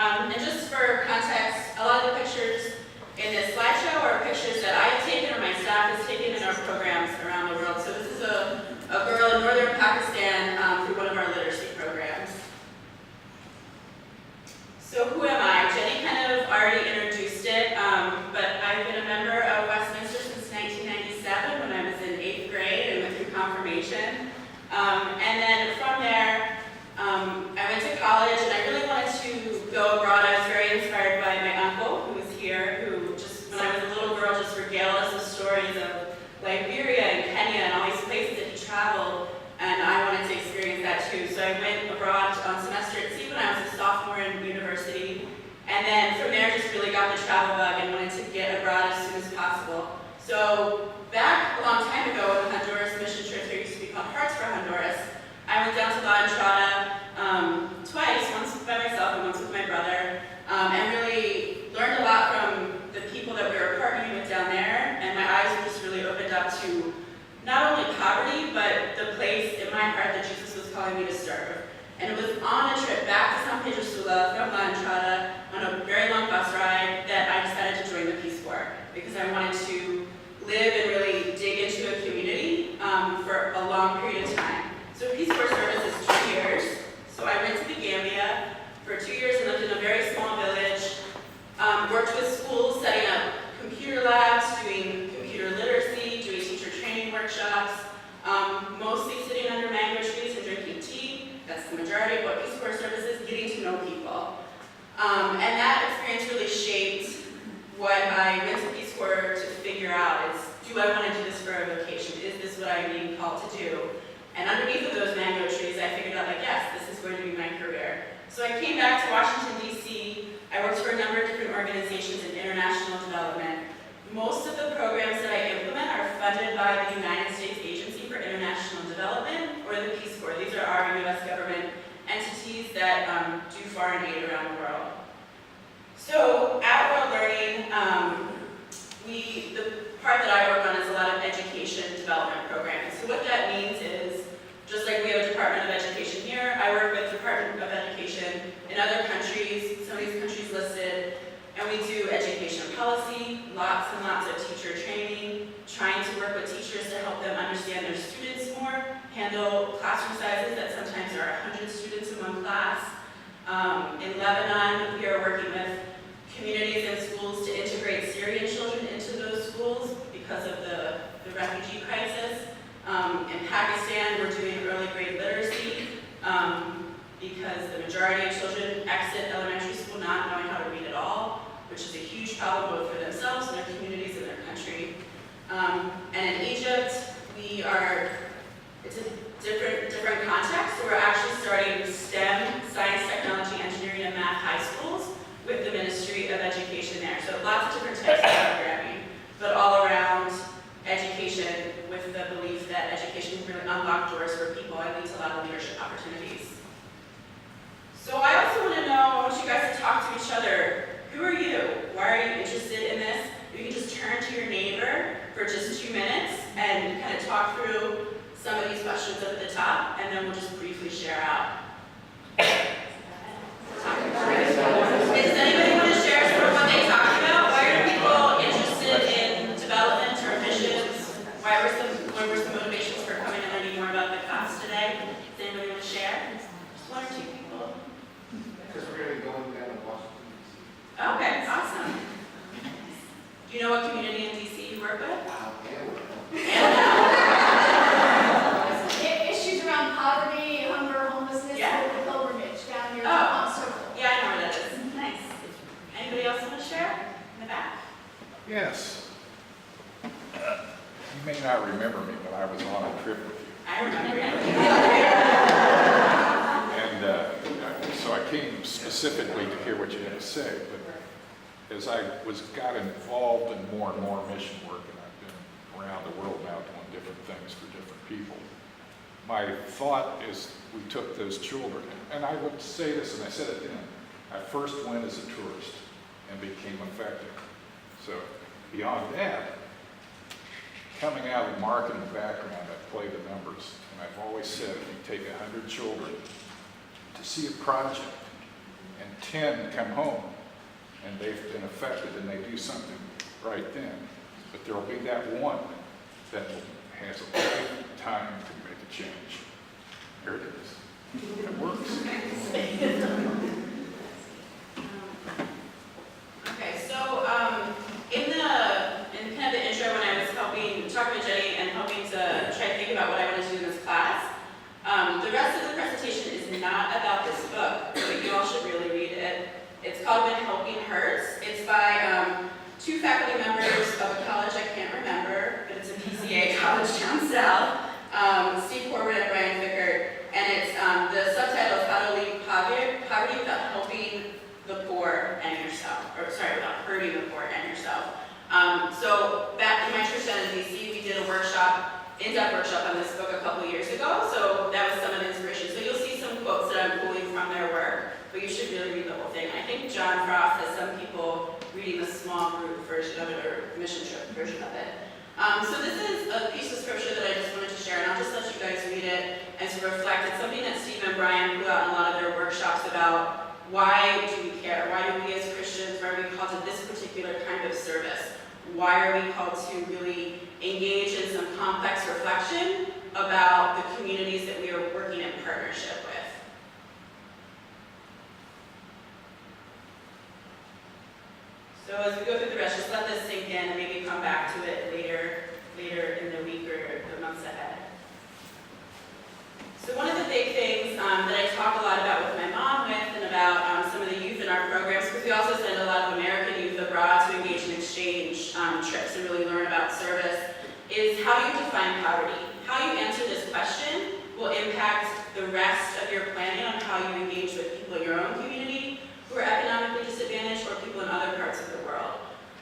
And just for context, a lot of the pictures in this slideshow are pictures that I have taken or my staff has taken in our programs around the world. So this is a girl in northern Pakistan through one of our literacy programs. So who am I? Jenny kind of already introduced it, but I've been a member of Westminster since 1997 when I was in 8th grade and went through confirmation. And then from there, I went to college and I really wanted to go abroad. I was very inspired by my uncle who was here, who just, when I was a little girl, just regaled us with stories of Liberia and Kenya and all these places that he traveled, and I wanted to experience that too. So I went abroad on semester at sea when I was a sophomore in university, and then from there just really got the travel bug and wanted to get abroad as soon as possible. So back a long time ago in the Honduras mission trip, there used to be called Hearts for Honduras, I went down to Entrada twice, once by myself and once with my brother, and really learned a lot from the people that we were partnering with down there, and my eyes were just really opened up to not only poverty, but the place in my heart that Jesus was calling me to serve. And it was on a trip back to San Pedro Sula from La Entrada on a very long bus ride that I decided to join the Peace Corps because I wanted to live and really dig into a community for a long period of time. So Peace Corps service is 2 years. So I went to the Gambia for 2 years and lived in a very small village, worked with schools, setting up computer labs, doing computer literacy, doing teacher training workshops, mostly sitting under mango trees and drinking tea. That's the majority of what Peace Corps service is, getting to know people. And that experience really shaped what I went to Peace Corps to figure out is, do I want to do this for a vocation? Is this what I'm being called to do? And underneath of those mango trees, I figured out, like, yes, this is going to be my career. So I came back to Washington, D.C. I worked for a number of different organizations in international development. Most of the programs that I implement are funded by the United States Agency for International Development, or the Peace Corps. These are our U.S. government entities that do foreign aid around the world. So at World Learning, the part that I work on is a lot of education development programs. So what that means is, just like we have a Department of Education here, I work with Department of Education in other countries, some of these countries listed, and we do education policy, lots and lots of teacher training, trying to work with teachers to help them understand their students more, handle classroom sizes that sometimes are 100 students in one class. In Lebanon, we are working with communities and schools to integrate Syrian children into those schools because of the refugee crisis. In Pakistan, we're doing early grade literacy because the majority of children exit elementary school not knowing how to read at all, which is a huge problem both for themselves and their communities and their country. And in Egypt, it's a different context, so we're actually starting STEM, science, technology, engineering, and math high schools with the Ministry of Education there. So lots of different types of programming, but all around education with the belief that education can really unlock doors for people and lead to a lot of leadership opportunities. So I also want to know, I want you guys to talk to each other. Who are you? Why are you interested in this? You can just turn to your neighbor for just 2 minutes and kind of talk through some of these questions up at the top, and then we'll just briefly share out. Does anybody want to share sort of what they talked about? Why are people interested in development or missions? What were some motivations for coming and learning more about the class today? Does anybody want to share? Just 1 or 2 people. Because we're going to be going down to Washington, D.C. Okay, awesome. Do you know what community in D.C. you work with? Issues around poverty, hunger, homelessness, Yeah. with the pilgrimage down here. Yeah, I know where that is. Nice. Anybody else want to share? In the back? Yes. You may not remember me, but I was on a trip with you. I remember. And so I came specifically to hear what you had to say. But as I got involved in more and more mission work, and I've been around the world now doing different things for different people, my thought is we took those children, and I would say this, and I said it then, I first went as a tourist and became effective. So beyond that, coming out of the marketing background, I play the numbers, and I've always said if you take 100 children to see a project and 10 come home and they've been affected and they do something right then. But there will be that one that has a time to make a change. Here it is. It works. Okay, so in kind of the intro when I was talking to Jenny and helping to try to think about what I want to do in this class, the rest of the presentation is not about this book, but you all should really read it. It's called When Helping Hurts. It's by two faculty members of a college I can't remember, but it's a PCA college down south, Steve Corbett and Brian Fickert, and it's the subtitle is How to Leave Poverty Without Helping the Poor and Yourself, without hurting the poor and yourself. So back in my church down in DC, we did a in-depth workshop on this book a couple years ago, so that was some of the inspiration. So you'll see some quotes that I'm pulling from their work, but you should really read the whole thing. I think John Frost has some people reading the small group version of it, or mission trip version of it. So this is a piece of scripture that I just wanted to share, and I'll just let you guys read it and to reflect. It's something that Steve and Brian put out in a lot of their workshops about why do we care? Why do we as Christians, why are we called to this particular kind of service? Why are we called to really engage in some complex reflection about the communities that we are working in partnership with? So as we go through the rest, just let this sink in and maybe come back to it later in the week or the months ahead. So one of the big things that I talk a lot about with my mom and about some of the youth in our programs, because we also send a lot of American youth abroad to engage in exchange trips and really learn about service, is how do you define poverty? How you answer this question will impact the rest of your planning on how you engage with people in your own community who are economically disadvantaged or people in other parts of the world.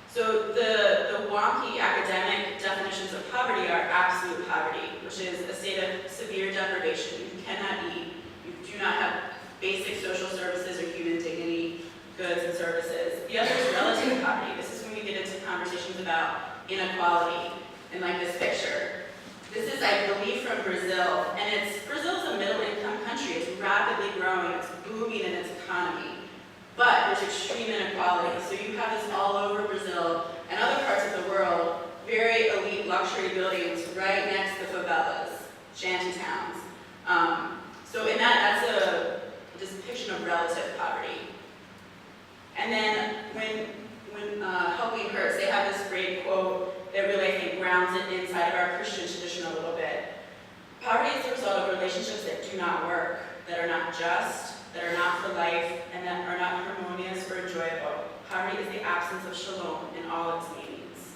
So the wonky academic definitions of poverty are absolute poverty, which is a state of severe deprivation. You cannot eat, you do not have basic social services or human dignity, goods and services. The other is relative poverty. This is when we get into conversations about inequality, and like this picture. This is, I believe, from Brazil, and Brazil's a middle-income country. It's rapidly growing, it's booming in its economy. But there's extreme inequality. So you have this all over Brazil and other parts of the world, very elite luxury buildings right next to favelas, shanty towns. So in that's a depiction of relative poverty. And then when Helping Hurts, they have this great quote that really, I think, grounds it inside of our Christian tradition a little bit. Poverty is the result of relationships that do not work, that are not just, that are not for life, and that are not harmonious or enjoyable. Poverty is the absence of shalom in all its meanings.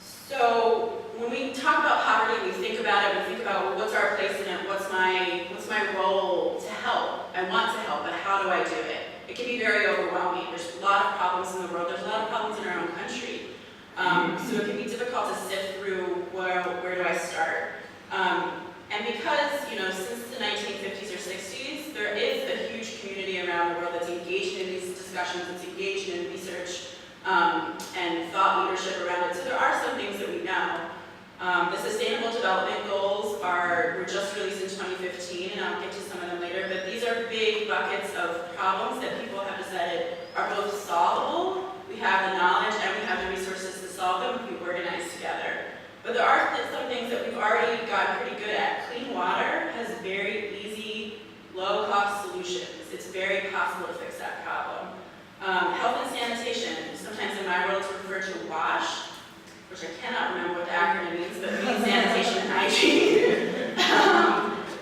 So when we talk about poverty, we think about it, we think about, well, what's our place in it, what's my role to help? I want to help, but how do I do it? It can be very overwhelming. There's a lot of problems in the world, there's a lot of problems in our own country. So it can be difficult to sift through where do I start? And because, since the 1950s or 60s, there is a huge community around the world that's engaged in these discussions, that's engaged in research and thought leadership around it. So there are some things that we know. The Sustainable Development Goals were just released in 2015, and I'll get to some of them later, but these are big buckets of problems that people have decided are both solvable. We have the knowledge and we have the resources to solve them if we organize together. But there are some things that we've already gotten pretty good at. Clean water has very easy, low-cost solutions. It's very possible to fix that problem. Health and sanitation, sometimes in my world it's referred to WASH, which I cannot remember what the acronym means, but it means sanitation and hygiene.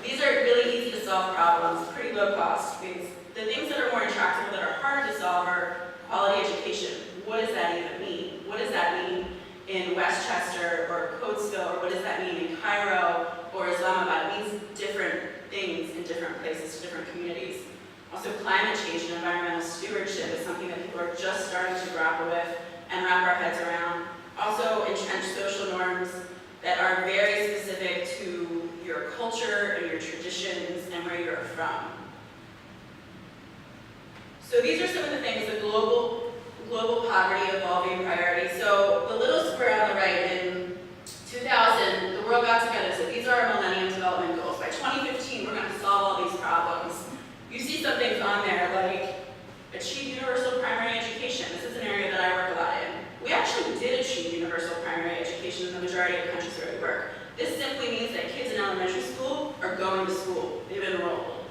These are really easy to solve problems, pretty low cost. The things that are more intractable, that are harder to solve, are quality education. What does that even mean? What does that mean in Westchester or Coatesville, or what does that mean in Cairo or Islamabad? It means different things in different places to different communities. Also, climate change and environmental stewardship is something that people are just starting to grapple with and wrap our heads around. Also, entrenched social norms that are very specific to your culture and your traditions and where you're from. So these are some of the things, the global poverty evolving priorities. So the little square on the right, in 2000, the world got together and said, these are our Millennium Development Goals. By 2015, we're going to solve all these problems. they've enrolled.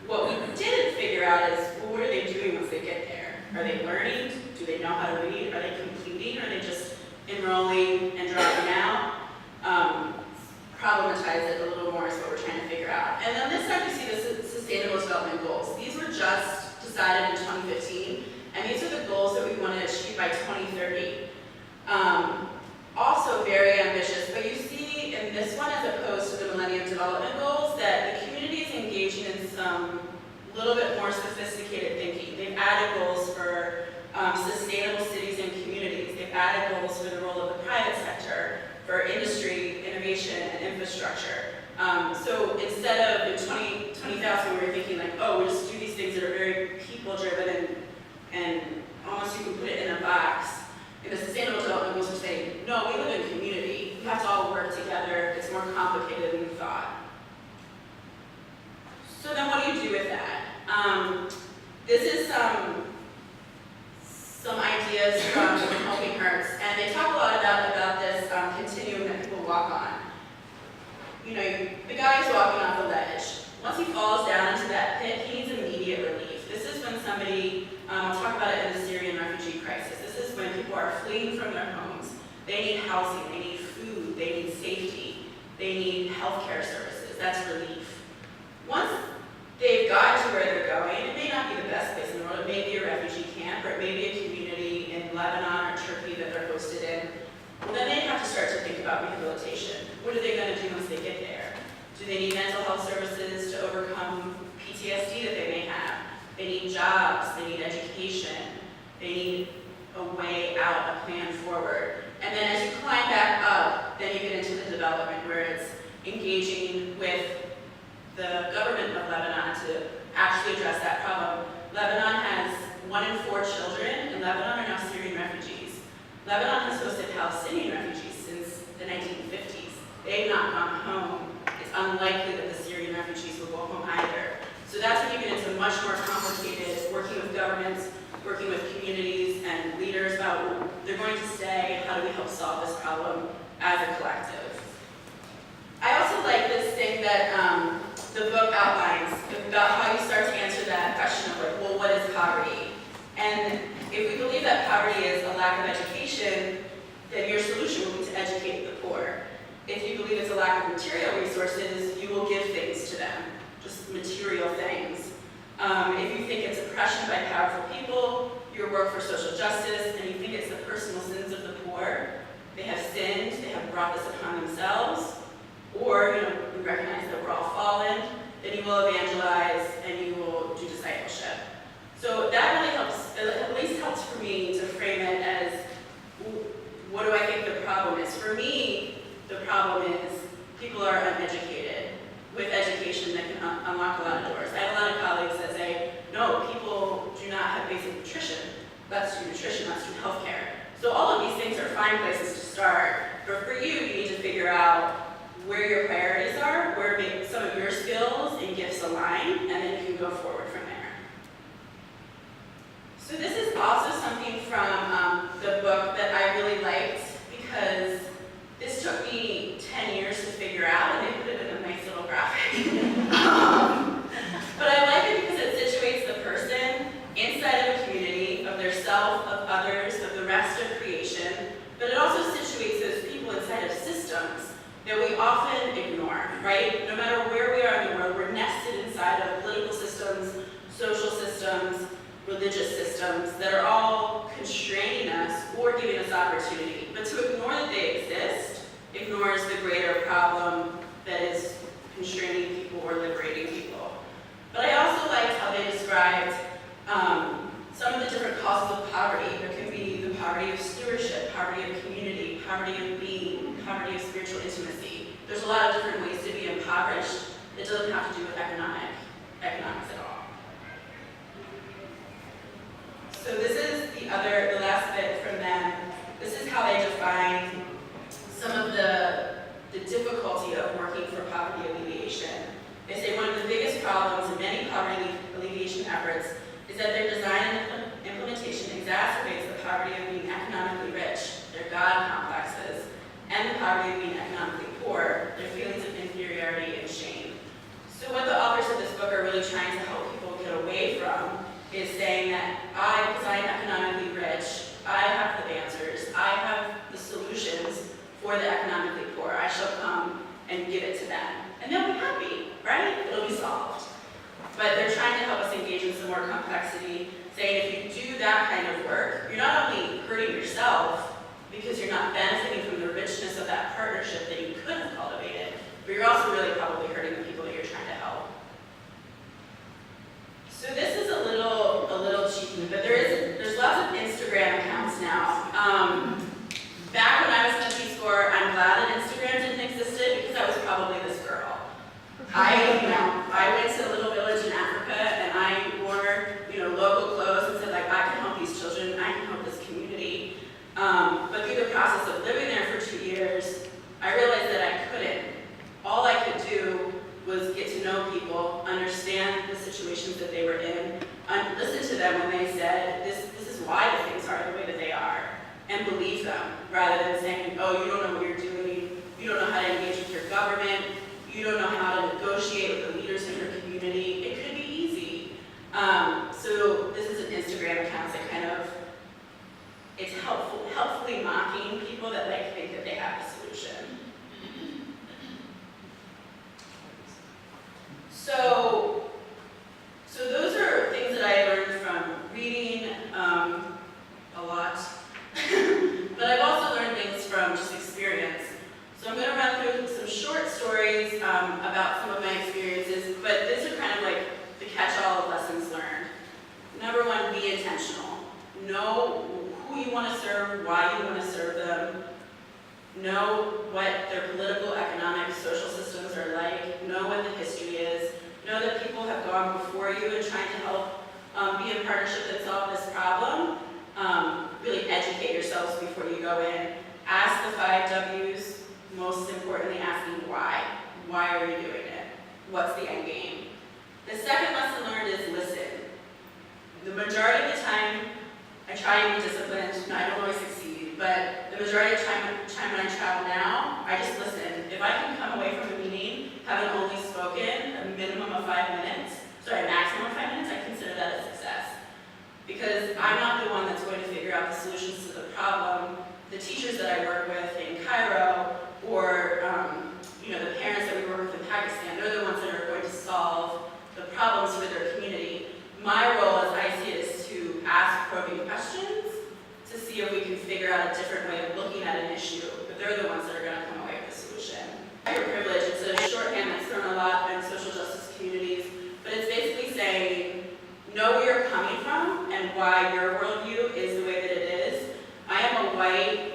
What we didn't figure out is, well, what are they doing once they get there? Are they learning? Do they know how to read? Are they completing? Are they just enrolling and dropping out? Problematize it a little more is what we're trying to figure out. And then this time you see the Sustainable Development Goals. These were just decided in 2015, and these are the goals that we want to achieve by 2030. Also very ambitious, but you see in this one, as opposed to the Millennium Development Goals, that the community is engaging in some little bit more sophisticated thinking. They've added goals for sustainable cities and communities. They've added goals for the role of the private sector, for industry, innovation, and infrastructure. So instead of in 20,000, we were thinking like, oh, we'll just do these things that are very people-driven and almost you can put it in a box. In the Sustainable Development Goals, we're saying, no, we live in community. We have to all work together. It's more complicated than we thought. So then what do you do with that? This is some ideas from Helping Hurts, and they talk a lot about this continuum that people walk on. You know, the guy is walking off the ledge. Once he falls down into that pit, he needs immediate relief. This is when somebody, I'll talk about it in the Syrian refugee crisis. This is when people are fleeing from their homes. They need housing, they need food, they need safety, they need healthcare services. That's relief. Once they've gotten to where they're going, it may not be the best place in the world. It may be a refugee camp, or it may be a community in Lebanon or Turkey that they're hosted in. Well, then they have to start to think about rehabilitation. What are they going to do once they get there? Do they need mental health services to overcome PTSD that they may have? They need jobs, they need education, they need a way out, a plan forward. And then as you climb back up, then you get into the development where it's engaging with the government of Lebanon to actually address that problem. Lebanon has 1 in 4 children in Lebanon are now Syrian refugees. Lebanon has hosted Palestinian refugees since the 1950s. They've not gone home. It's unlikely that the Syrian refugees will go home either. So that's when you get into much more complicated, working with governments, working with communities and leaders about they're going to stay, how do we help solve this problem as a collective. I also like this thing that the book outlines about how you start to answer that question of like, well, what is poverty? And if we believe that poverty is a lack of education, then your solution will be to educate the poor. If you believe it's a lack of material resources, you will give things to them, just material things. If you think it's oppression by powerful people, your work for social justice, and you think it's the personal sins of the poor, they have sinned, they have brought this upon themselves, or we recognize that we're all fallen, then you will evangelize and you will do discipleship. So that really helps, at least helps for me to frame it as, what do I think the problem is? For me, the problem is people are uneducated. With education that can unlock a lot of doors. I have a lot of colleagues that say, no, people do not have basic nutrition. Let's do nutrition, let's do healthcare. So all of these things are fine places to start, but for you, you need to figure out where your priorities are, where some of your skills and gifts align, and then you can go forward from there. So this is also something from the book that I really liked, because this took me 10 years to figure out, and they put it in a nice little graphic. But I like it because it situates the person inside of a community, of their self, of others, of the rest of creation, but it also situates those people inside of systems that we often ignore, right? No matter where we are in the world, we're nested inside of political systems, social systems, religious systems that are all constraining us or giving us opportunity. But to ignore that they exist ignores the greater problem that is constraining people or liberating people. But I also liked how they described some of the different causes of poverty. There can be the poverty of stewardship, poverty of community, poverty of being, poverty of spiritual intimacy. There's a lot of different ways to be impoverished that doesn't have to do with economics at all. So this is the last bit from them. This is how they define some of the difficulty of working for poverty alleviation. They say one of the biggest problems in many poverty alleviation efforts is that their design and implementation exacerbates the poverty of being economically rich, their God complexes, and the poverty of being economically poor, their feelings of inferiority and shame. So what the author situations that they were in, and listen to them when they said, this is why the things are the way that they are, and believe them, rather than saying, oh, you don't know what you're doing, you don't know how to engage with your government, you don't know how to negotiate with the leaders in your community. It could be easy. So this is an Instagram account that kind of, it's helpfully mocking people that like think that they have the solution. So those are things that I learned from reading a lot, but I've also learned things from just experience. So I'm going to run through some short stories about some of my experiences, but these are kind of like the catch-all of lessons learned. Number one, be intentional. Know who you want to serve, why you want to serve them. Know what their political, economic, social systems are like. Know what the history is. Know that people have gone before you and trying to help be in partnership and solve this problem. Really educate yourselves before you go in. Ask the 5 W's. Most importantly, asking why. Why are you doing it? What's the end game? The second lesson learned is listen. The majority of the time, I try to be disciplined, and I don't always succeed, but the majority of the time when I travel now, I just listen. If I can come away from a meeting, having only spoken a minimum of 5 minutes, maximum of 5 minutes, I consider that a success. Because I'm not the one that's going to figure out the solutions to the problem. The teachers that I work with in Cairo, or the parents that we work with in Pakistan, they're the ones that are going to solve the problems for their community. My role, as I see it, is to ask probing questions to see if we can figure out a different way of looking at an issue, but they're the ones that are going to come away with a solution. Your privilege, it's a shorthand that's thrown a lot in social justice communities, but it's basically saying, know where you're coming from and why your worldview is the way that it is. I am a white,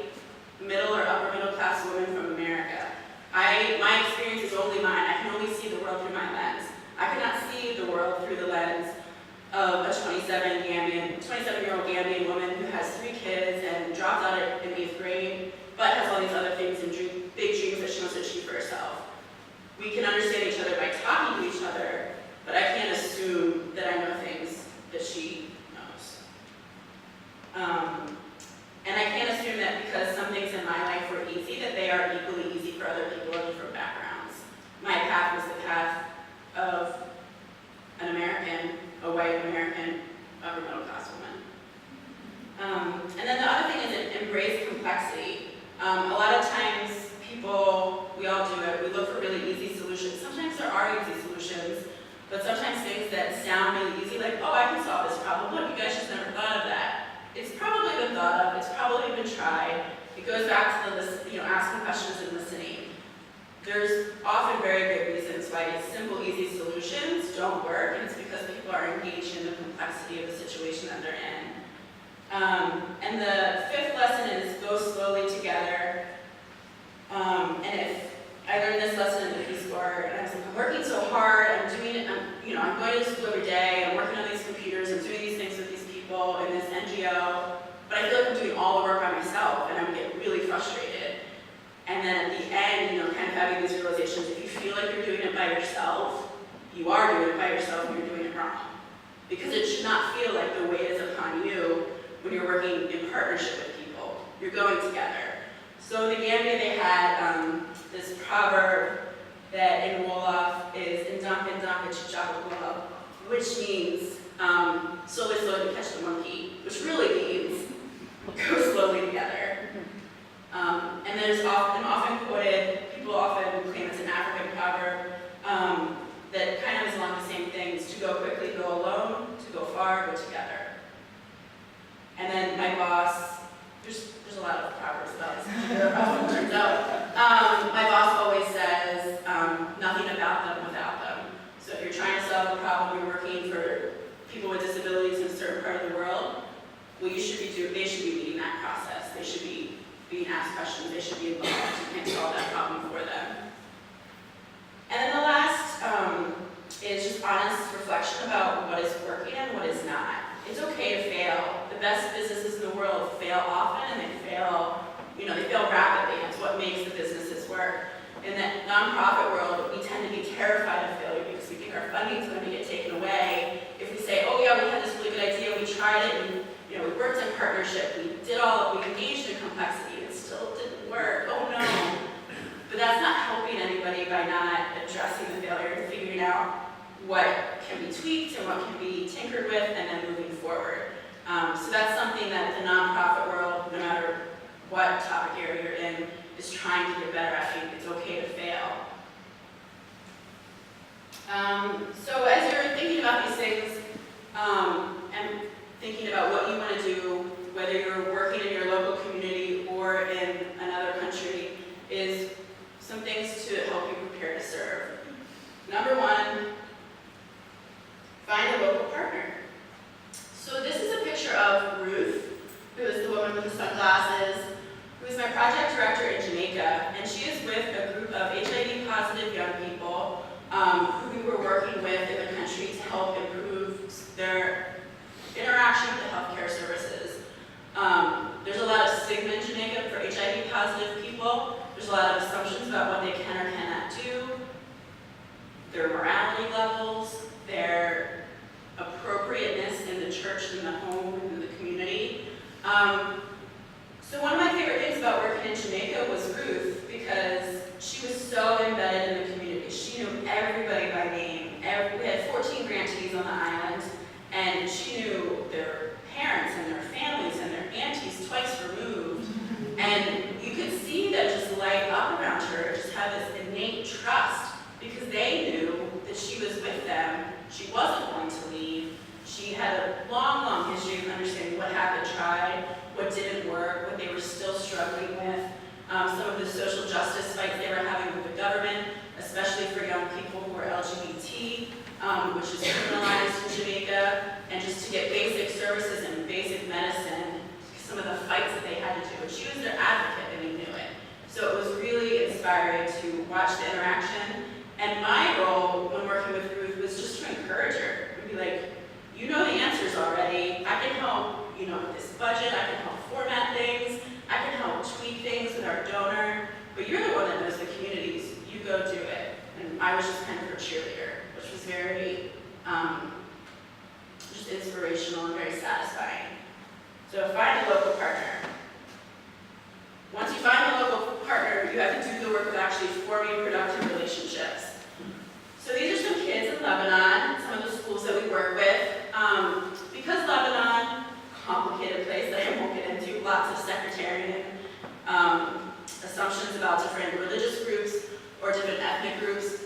middle or upper middle class woman from America. My experience is only mine. I can only see the world through my lens. I cannot see the world through the lens of a 27-year-old Gambian woman who has 3 kids and dropped out in 8th grade, but has all these other things and big dreams that she wants to achieve for herself. We can understand each other by talking to each other, but I can't assume that I know things that she knows. And I can't assume that because some things in my life were easy, that they are equally easy for other people of different backgrounds. My path was the path of an American, a white American, upper middle class woman. And then the other thing is embrace complexity. A lot of times we all do it, we look for really easy solutions. Sometimes there are easy solutions, but sometimes things that sound really easy, like, oh, I can solve this problem. Look, you guys just never thought of that. It's probably been thought of, it's probably been tried. It goes back to the asking questions and listening. There's often very good reasons why simple, easy solutions don't work, and it's because people are engaged in the complexity of the situation that they're in. And the 5th lesson is go slowly together. And if I learned this lesson in the Peace Corps, and I was like, I'm working so hard, I'm doing it, I'm going to school every day, I'm working on these computers, I'm doing these things with these people in this NGO, but I feel like I'm doing all the work by myself, and I'm getting really frustrated. And then at the end, kind of having these realizations, if you feel like you're doing it by yourself, you are doing it by yourself and you're doing it wrong. Because it should not feel like the weight is upon you when you're working in partnership with people. You're going together. So in the Gambia, they had this proverb that in Wolof is "Ndampe ndampe chichapagula," which means slowly, slowly catch the monkey, which really means go slowly together. And there's often quoted, people often claim it's an African proverb that kind of is along the same things: to go quickly, go alone; to go far, go together. And then my boss, there's a lot of proverbs about this, turns out. My boss always says, nothing about them without them. So if you're trying to solve a problem, you're working for people with disabilities in a certain part of the world, well, they should be leading that process. They should be being asked questions. They should be involved. You can't solve that problem for them. And then the last is just honest reflection about what is working and what is not. It's okay to fail. The best businesses in the world fail often, and they fail rapidly. It's what makes the businesses work. In the nonprofit world, we tend to be terrified of failure because we think our funding is going to get taken away, partnership. We engaged in complexity, it still didn't work, oh no. But that's not helping anybody by not addressing the failure and figuring out what can be tweaked and what can be tinkered with and then moving forward. So that's something that the nonprofit world, no matter what topic area you're in, is trying to get better at. It's okay to fail. So as you're thinking about these things, and thinking about what you want to do, whether you're working in your local community or in another country, is some things to help you prepare to serve. Number one, find a local partner. So this is a picture of Ruth, who is the woman with the sunglasses, who is my project director in Jamaica, and she is with a group of HIV-positive young people who we were working with in the country to help improve their interaction with the healthcare services. There's a lot of stigma in Jamaica for HIV-positive people. There's a lot of assumptions about what they can or cannot do, their morality levels, their appropriateness in the church, in the home, in the community. So one of my favorite things about working in Jamaica was Ruth, because she was so embedded in the community. She knew everybody by name. We had 14 grantees on the island, and she knew their parents and their families and their aunties twice removed. And you could see them just light up around her, just have this innate trust, because they knew that she was with them. She wasn't going to leave. She had a long, long history of understanding what had been tried, what didn't work, what they were still struggling with, some of the social justice fights they were having with the government, especially for young people who are LGBT, which is criminalized in Jamaica, and just to get basic services and basic medicine, some of the fights that they had to do. And she was their advocate, and we knew it. So it was really inspiring to watch the interaction. And my role when working with Ruth was just to encourage her. We'd be like, you know the answers already. I can help, with this budget. I can help format things. I can help tweak things with our donor. But you're the one that knows the communities. You go do it. And I was just kind of her cheerleader, which was very just inspirational and very satisfying. So find a local partner. Once you find a local partner, you have to do the work of actually forming productive relationships. So these are some kids in Lebanon, some of the schools that we work with. Because Lebanon, complicated place that I won't get into, lots of sectarian assumptions about different religious groups or different ethnic groups.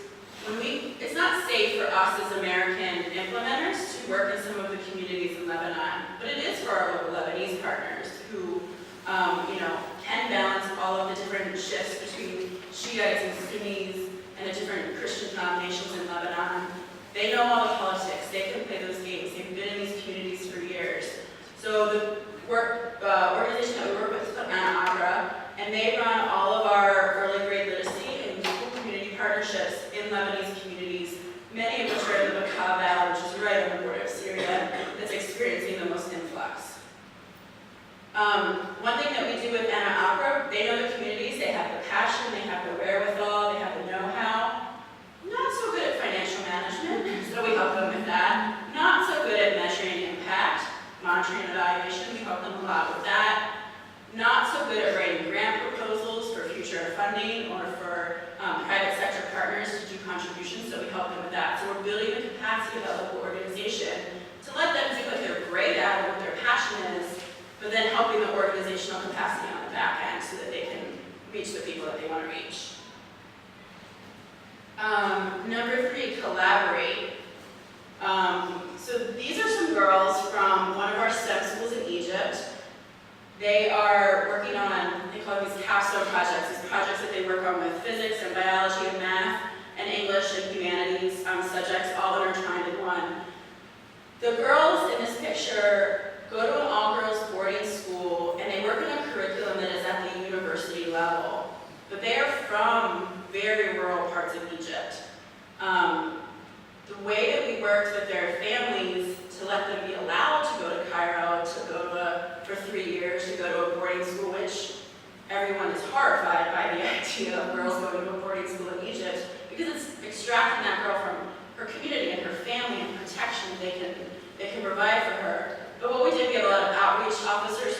It's not safe for us as American implementers to work in some of the communities in Lebanon, but it is for our local Lebanese partners who can balance all of the different shifts between Shiites and Sunnis and the different Christian denominations in Lebanon. They know all the politics. They can play those games. They've been in these communities for years. So the organization that we work with is called Entrada, and they run all of our early grade literacy and school community partnerships in Lebanese communities, many of which are in the Bekaa Valley, which is right on the border of Syria, that's experiencing the most influx. One thing that we do with Anna Opera, they know the communities, they have the passion, they have the wherewithal, they have the know-how. Not so good at financial management, so we help them with that. Not so good at measuring impact, monitoring and evaluation, we help them a lot with that. Not so good at writing grant proposals for future funding or for private sector partners to do contributions, so we help them with that. So we're building the capacity of that local organization to let them do what they're great at and what their passion is, but then helping the organizational capacity on the back end so that they can reach the people that they want to reach. Number 3, collaborate. So these are some girls from one of our STEM schools in Egypt. They are working on, they call these capstone projects, these projects that they work on with physics and biology and math and English and humanities subjects all intertwined in one. The girls in this picture go to an all-girls boarding school, and they work in a curriculum that is at the university level. But they are from very rural parts of Egypt. The way that we worked with their families to let them be allowed to go to Cairo, to go for 3 years, to go to a boarding school, which everyone is horrified by the idea of girls going to a boarding school in Egypt, because it's extracting that girl from her community and her family and protection they can provide for her. But what we did, we have a lot of outreach officers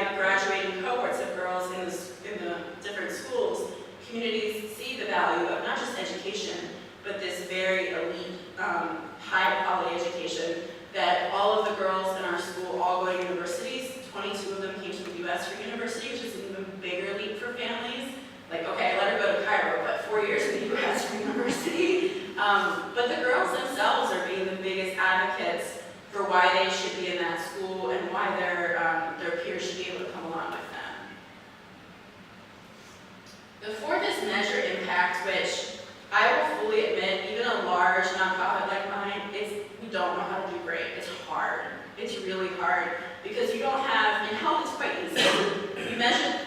by graduating cohorts of girls in the different schools, communities see the value of not just education, but this very elite, high-quality education that all of the girls in our school all go to universities. 22 of them came to the U.S. for university, which is an even bigger leap for families. Like, okay, let her go to Cairo, but 4 years in the U.S. for university. But the girls themselves are being the biggest advocates for why they should be in that school and why their peers should be able to come along with them. The fourth is measure impact, which I will fully admit, even a large nonprofit like mine, we don't know how to do great. It's hard. It's really hard because you don't have, and health is quite easy.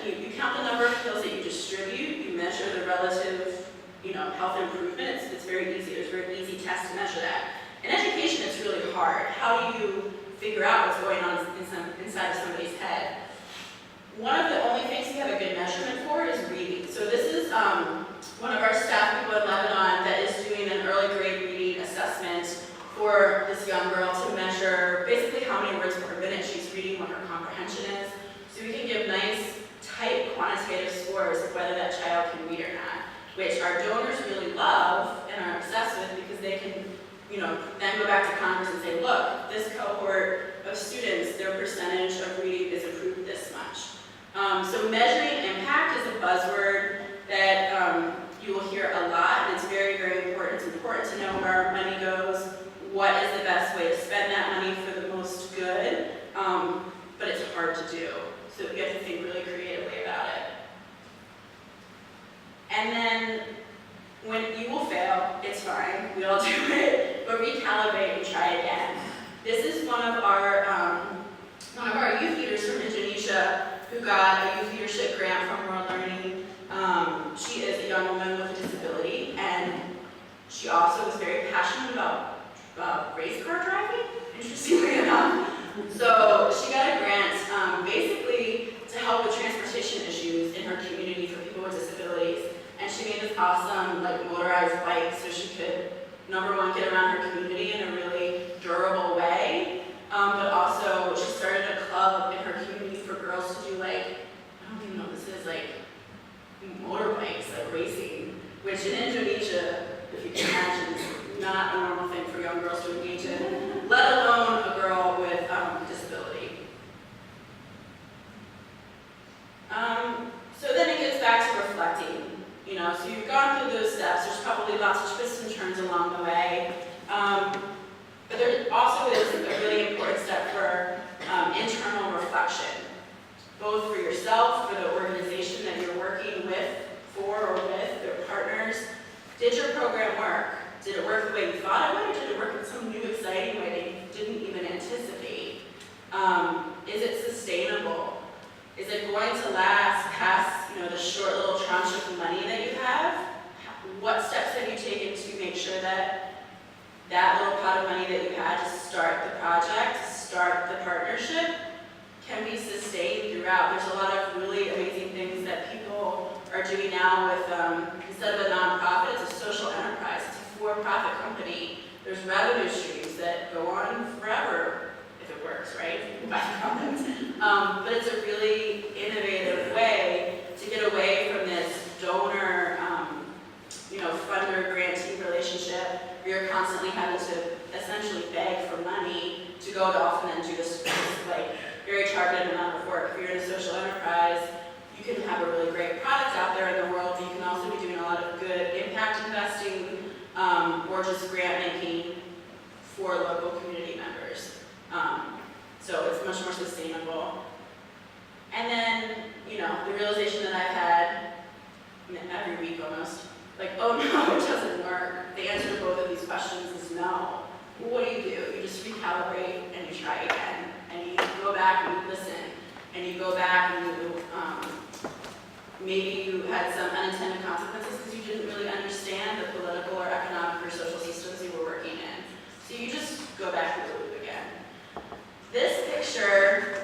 You count the number of pills that you distribute, you measure the relative, health improvement. It's very easy. There's a very easy test to measure that. In education, it's really hard. How do you figure out what's going on inside of somebody's head? One of the only things we have a good measurement for is reading. So this is one of our staff people in Lebanon that is doing an early grade reading assessment for this young girl to measure basically how many words per minute she's reading, what her comprehension is. So we can give nice, tight, quantitative scores of whether that child can read or not, which our donors really love and are obsessed with because they can, then go back to Congress and say, look, this cohort of students, their percentage of reading is improved this much. So measuring impact is a buzzword that you will hear a lot, and it's very, very important. It's important to know where our money goes, what is the best way to spend that money for the most good, but it's hard to do. So you have to think really creatively about it. And then when you will fail, it's fine, we all do it, but recalibrate and try again. This is one of our youth leaders from Indonesia who got a youth leadership grant from World Learning. She is a young woman with a disability, and she also was very passionate about race car driving, interestingly enough. So she got a grant basically to help with transportation issues in her community for people with disabilities. And she made this awesome motorized bike so she could, number one, get around her community in a really durable way, but also she started a club in her community for girls to do I don't even know what this is, motorbikes, racing, which in Indonesia, if you can imagine, is not a normal thing for young girls to engage in, let alone a girl with a disability. So then it gets back to reflecting. So you've gone through those steps. There's probably lots of twists and turns along the way. But there also is a really important step for internal reflection, both for yourself, for the organization that you're working for or with, their partners. Did your program work? Did it work the way you thought it would, or did it work in some new, exciting way that you didn't even anticipate? Is it sustainable? Is it going to last past, the short little tranche of money that you have? What steps have you taken to make sure that that little pot of money that you had to start the project, to start the partnership, can be sustained throughout? There's a lot of really amazing things that people are doing now with, instead of a nonprofit, it's a social enterprise. It's a for-profit company. There's revenue streams that go on forever, if it works, right? By comments. But it's a really innovative way to get away from this donor, funder grantee relationship where you're constantly having to essentially beg for money to go to often and do this very targeted amount of work. If you're in a social enterprise, you can have a really great product out there in the world, but you can also be doing a lot of good impact investing or just grant making for local community members. So it's much more sustainable. And then, the realization that I've had every week almost, oh no, it doesn't work. The answer to both of these questions is no. Well, what do? You just recalibrate and you try again. And you go back and you listen. And you go back and you, maybe you had some unintended consequences because you didn't really understand the political or economic or social systems you were working in. So you just go back through the loop again. This picture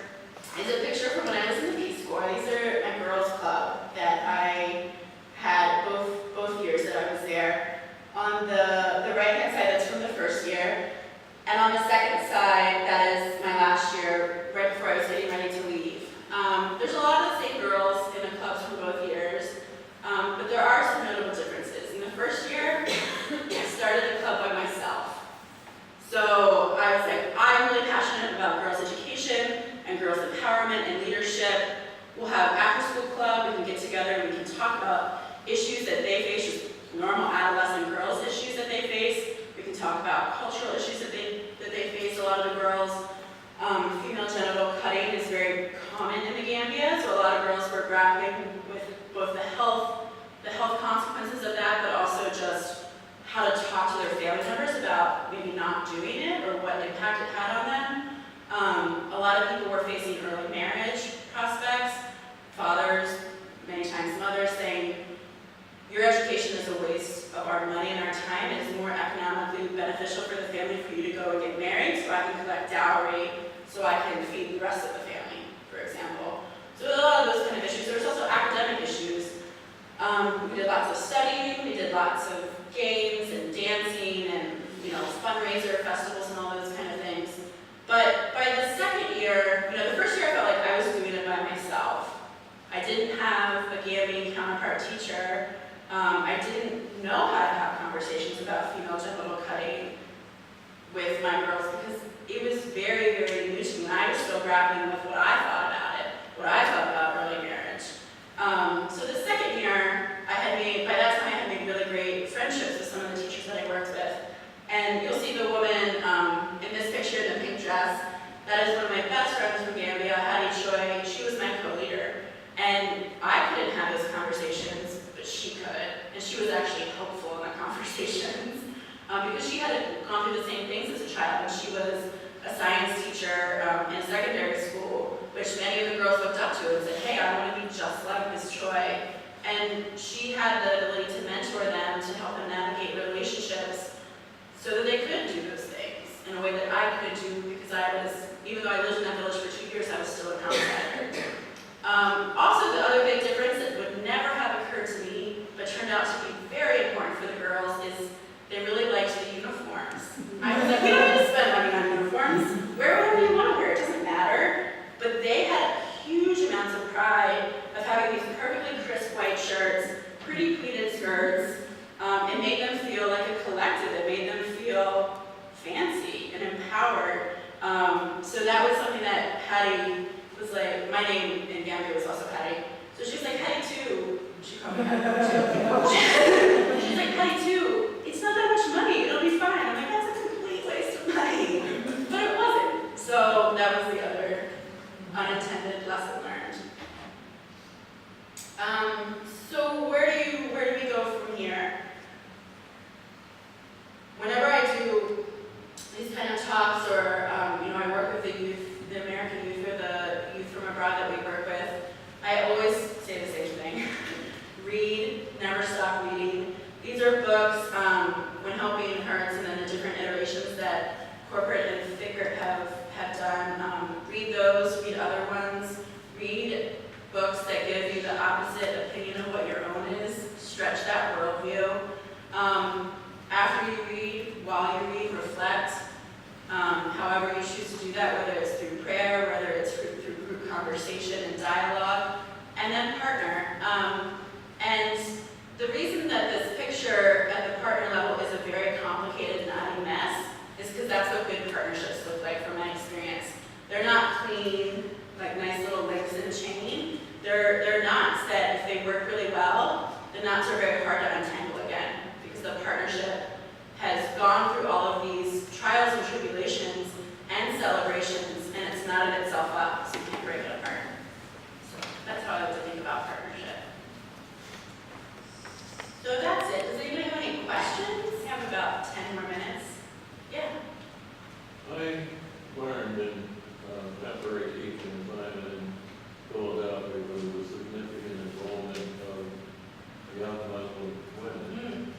is a picture from when I was in the Peace Corps. These are my girls' club that I had both years that I was there. On the right-hand side, that's from the first year. And on the second side, that is my last year, right before I was getting ready to leave. There's a lot of the same girls in the clubs from both years, but there are some notable differences. In the first year, I started the club by myself. So I was like, I'm really passionate about girls' education and girls' empowerment and leadership. We'll have after-school club, we can get together and we can talk about issues that they face, just normal adolescent girls' issues that they face. We can talk about cultural issues that they face, a lot of the girls. Female genital cutting is very common in the Gambia, so a lot of girls were grappling with both the health consequences of that, but also just how to talk to their family members about maybe not doing it or what impact it had on them. A lot of people were facing early marriage prospects, fathers, many times mothers, saying, your education is a waste of our money and our time. It is more economically beneficial for the family for you to go and get married so I can collect dowry so I can feed the rest of the family, for example. So there were a lot of those kind of issues. There was also academic issues. We did lots of studying, we did lots of games and dancing and fundraiser festivals and all those kind of things. But by the second year, the first year I felt like I was doing it by myself. I didn't have a Gambian counterpart teacher. I didn't know how to have conversations about female genital cutting with my girls because it was very, very new to me. I was still grappling with what I thought about it, what I thought about early marriage. So the second year, by that time I had made really great friendships with some of the teachers that I worked with. And you'll see the woman in this picture in the pink dress. That is one of my best friends from Gambia, Hattie Choi. She was my co-leader. And I couldn't have those conversations, but she could. And she was actually helpful in the conversations because she had gone through the same things as a child. And she was a science teacher in secondary school, which many of the girls looked up to and said, hey, I want to be just like Miss Choi. And she had the ability to mentor them, to help them navigate relationships so that they could do those things in a way that I could do because even though I lived in that village for 2 years, I was still an outsider. Also, the other big difference that would never have occurred to me, but turned out to be very important for the girls, is they really liked the uniforms. I was like, we don't need to spend money on uniforms. Wear whatever you want to wear, it doesn't matter. But they had huge amounts of pride of having these perfectly crisp white shirts, pretty pleated skirts. It made them feel like a collective. It made them feel fancy and empowered. So that was something that Hattie was like, my name in Gambia was also Hattie. So she was like, Hattie too. She called me Hattie too. She's like, Hattie too. It's not that much money. It'll be fine. I'm like, that's a complete waste of money. But it wasn't. So that was the other unintended lesson learned. So where do we go from here? Whenever I do these kind of talks or, I work with the youth, the American youth or the youth from abroad that we work with, I always say the same thing. Read, never stop reading. These are books, When Helping Hurts, and then the different iterations that corporate and Fickert have done. Read those, read other ones. Read books that give you the opposite opinion of what your own is. Stretch that worldview. After you read, while you read, reflect. However you choose to do that, whether it's through prayer, whether it's through group conversation and dialogue, and then partner. And the reason that this picture at the partner level is a very complicated, knotty mess is because that's what good partnerships look like from my experience. They're not clean, like nice little links in a chain. They're knots that if they work really well, the knots are very hard to untangle again because the partnership has gone through all of these trials and tribulations and celebrations, and it's knotted itself up, so you can't break it apart. So that's how I like to think about partnership. So that's it. Does anybody have any questions? We have about 10 more minutes. Yeah. I learned in temporary teaching when I'm in Philadelphia with a significant involvement of young Muslim women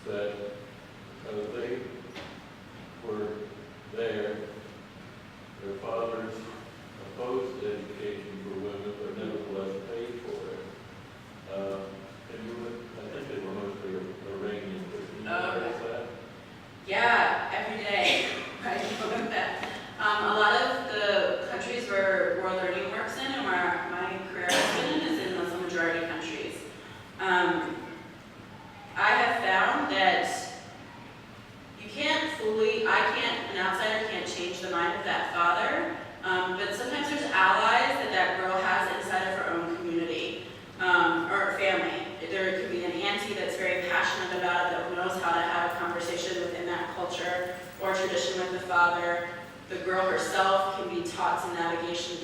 that they were there, their fathers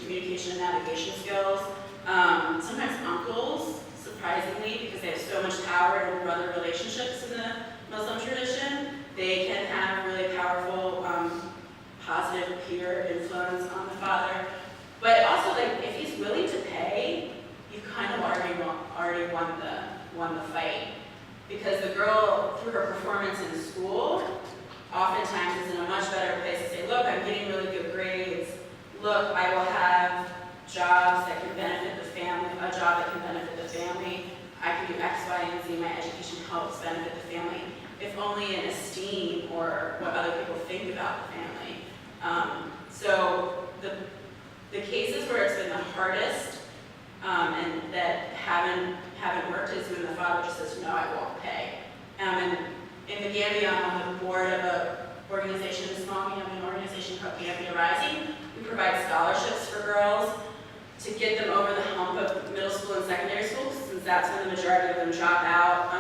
communication and navigation skills. Sometimes uncles, surprisingly, because they have so much power in brother relationships in the Muslim tradition, they can have really powerful, positive peer influence on the father. But also, like, if he's willing to pay, you kind of already won the fight. Because the girl, through her performance in school, oftentimes is in a much better place to say, look, I'm getting really good grades. Look, I will have jobs that can benefit the family, a job that can benefit the family. I can do X, Y, and Z. My education helps benefit the family, if only in esteem or what other people think about the family. So the cases where it's been the hardest and that haven't worked is when the father just says, no, I won't pay. And in the Gambia, I'm on the board of an organization, a small Gambian organization called Gambia Rising. We provide scholarships for girls to get them over the hump of middle school and secondary school, since that's when the majority of them drop out.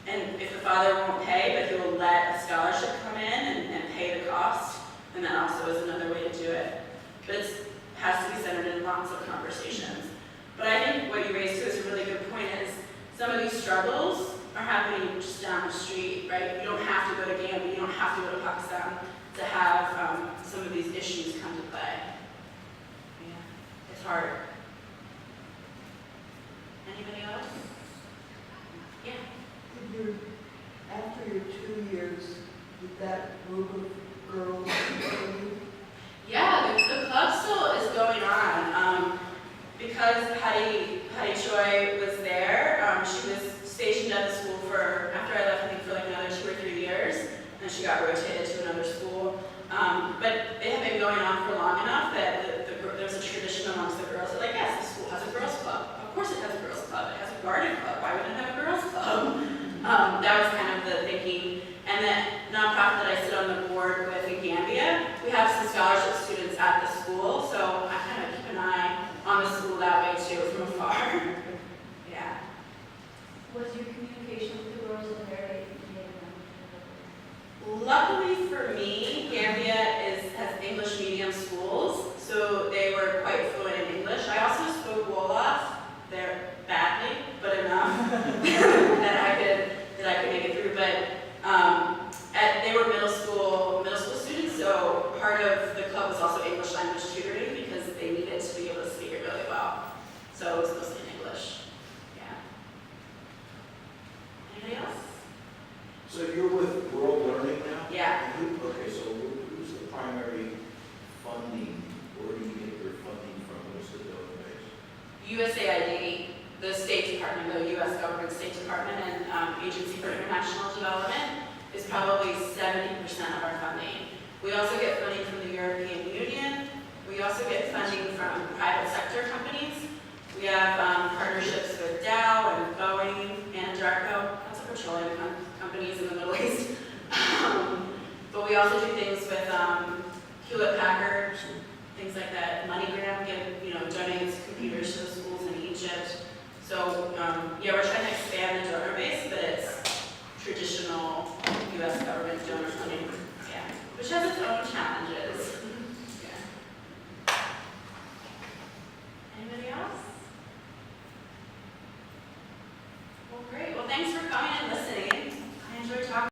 And if the father won't pay, but he will let a scholarship come in and pay the cost, and that also is another way to do it. But it has to be centered in lots of conversations. But I think what you raised too is a really good point, is some of these struggles are happening just down the street, right? You don't have to go to Gambia, you don't have to go to Pakistan to have some of these issues come to play. Yeah, it's hard. Anybody else? Yeah. After your 2 years, did that group of girls continue? Yeah, the club still is going on. Because Patty Choi was there, she was stationed at the school for, after I left, I think for like another 2 or 3 years, and she got rotated to another school. But it had been going on for long enough that there's a tradition amongst the girls that, like, yes, the school has a girls' club. Of course it has a girls' club. It has a garden club. Why wouldn't it have a girls' club? That was kind of the thinking. And the nonprofit that I sit on the board with in Gambia, we have some scholarship students at the school, so I kind of keep an eye on the school that way too, from afar. Yeah. Was your communication with the girls in there? Luckily for me, Gambia has English medium schools, so they were quite fluent in English. I also spoke Wolof there badly, but enough that I could make it through. But they were middle school students, so part of the club was also English language tutoring because they needed to be able to speak it really well. So it was mostly in English. Yeah. Anybody else? So you're with World Learning now? Yeah. Okay, so who's the primary funding? Where do you get your funding from? What's the donor base? USAID, the State Department, the U.S. government State Department and Agency for International Development is probably 70% of our funding. We also get funding from the European Union. We also get funding from private sector companies. We have partnerships with Dow and Boeing and Darko, lots of petroleum companies in the Middle East. But we also do things with Hewlett Packard, things like that. MoneyGram donates computers to the schools in Egypt. So yeah, we're trying to expand the donor base, but it's traditional U.S. government donor